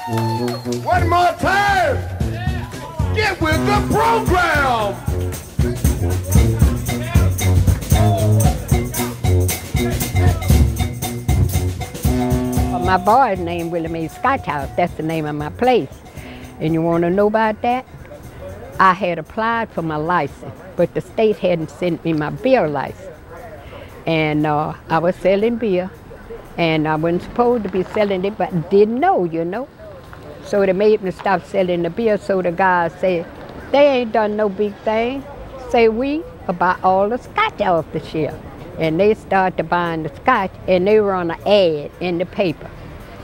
One more time. Get with the program. My boy's name Willie Mae Scotch House. That's the name of my place. And you want to know about that? I had applied for my license, but the state hadn't sent me my beer license. And I was selling beer, and I wasn't supposed to be selling it, but didn't know, you know. So they made me stop selling the beer, so the guy said, they ain't done no big thing. Say we about all the scotch off the shelf. And they started buying the scotch, and they run an ad in the paper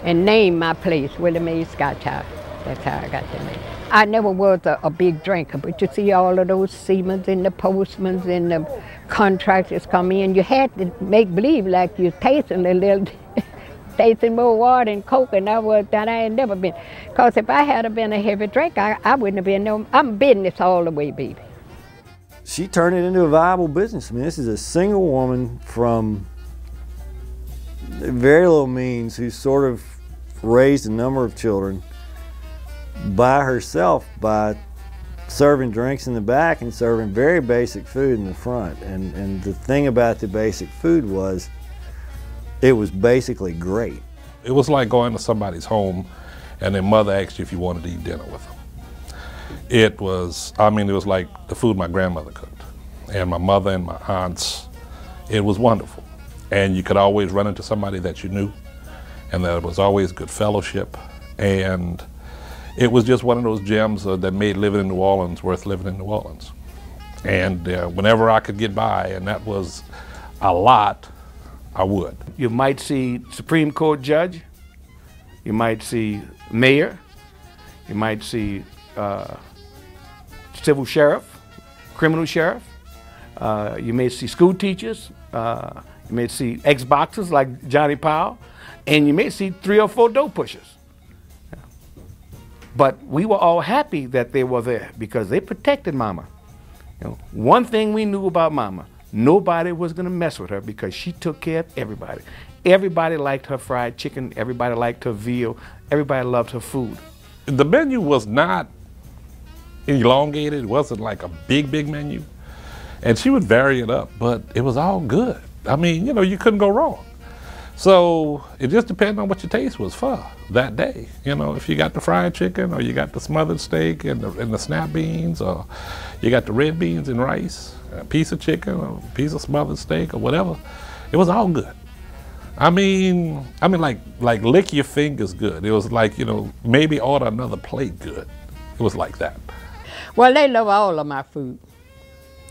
and named my place Willie Mae Scotch House. That's how I got the name. I never was a big drinker, but you see all of those seamen and the postmen and the contractors come in. You had to make believe like you're tasting a little, tasting more water and Coke, and I ain't never been. Because if I had been a heavy drinker, I wouldn't have been no, I'm business all the way, baby. She turned it into a viable business. I mean, this is a single woman from very little means who sort of raised a number of children by herself by serving drinks in the back and serving very basic food in the front. And the thing about the basic food was it was basically great. It was like going to somebody's home and their mother asked you if you wanted to eat dinner with them. It was, I mean, it was like the food my grandmother cooked, and my mother and my aunts. It was wonderful. And you could always run into somebody that you knew, and there was always good fellowship. And it was just one of those gems that made living in New Orleans worth living in New Orleans. And whenever I could get by, and that was a lot, I would. You might see Supreme Court judge, you might see mayor, you might see civil sheriff, criminal sheriff, you may see school teachers, you may see ex-boxers like Johnny Powell, and you may see 3 or 4 dope pushers. But we were all happy that they were there because they protected Mama. You know, one thing we knew about Mama, nobody was gonna mess with her because she took care of everybody. Everybody liked her fried chicken, everybody liked her veal, everybody loved her food. The menu was not elongated, it wasn't like a big menu. And she would vary it up, but it was all good. I mean, you know, you couldn't go wrong. So it just depended on what your taste was for that day. You know, if you got the fried chicken, or you got the smothered steak and the snap beans, or you got the red beans and rice, a piece of chicken, or a piece of smothered steak, or whatever, it was all good. I mean, like lick your fingers good. It was like, you know, maybe order another plate good. It was like that. Well, they love all of my food.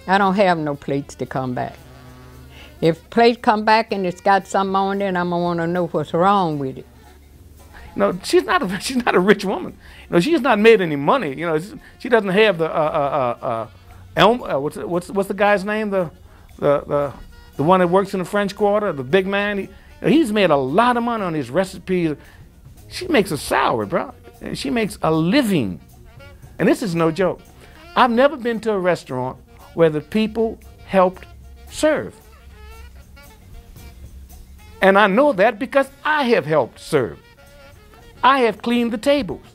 I don't have no plates to come back. If plate come back and it's got something on it, I'm gonna want to know what's wrong with it. No, she's not a rich woman. You know, she's not made any money. You know, she doesn't have the what's the guy's name? The one that works in the French Quarter, the big man. He's made a lot of money on his recipes. She makes a salary, bro, and she makes a living. And this is no joke. I've never been to a restaurant where the people helped serve. And I know that because I have helped serve. I have cleaned the tables.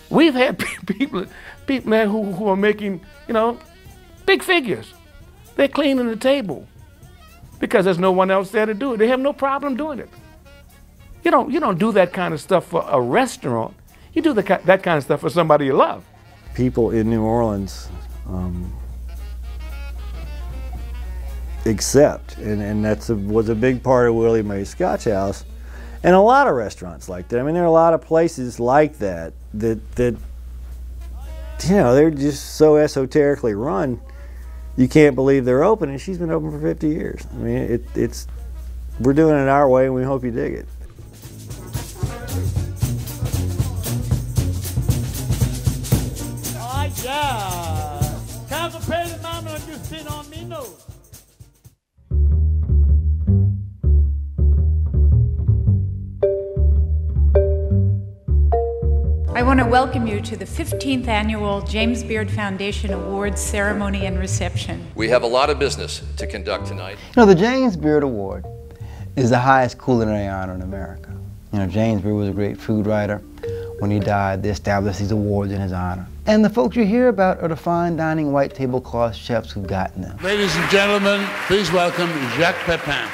We've had people man, who are making, you know, big figures. They're cleaning the table because there's no one else there to do it. They have no problem doing it. You don't do that kind of stuff for a restaurant. You do that kind of stuff for somebody you love. People in New Orleans accept, and was a big part of Willie Mae Scotch House, and a lot of restaurants like that. I mean, there are a lot of places like that that you know, they're just so esoterically run, you can't believe they're open, and she's been open for 50 years. I mean, we're doing it our way, and we hope you dig it. All right, yeah. Constipated mama done just been on me nose. I want to welcome you to the 15th Annual James Beard Foundation Awards Ceremony and Reception. We have a lot of business to conduct tonight. You know, the James Beard Award is the highest culinary honor in America. You know, James Beard was a great food writer. When he died, they established these awards in his honor. And the folks you hear about are the fine dining white tablecloth chefs who've gotten them. Ladies and gentlemen, please welcome Jacques Pepin.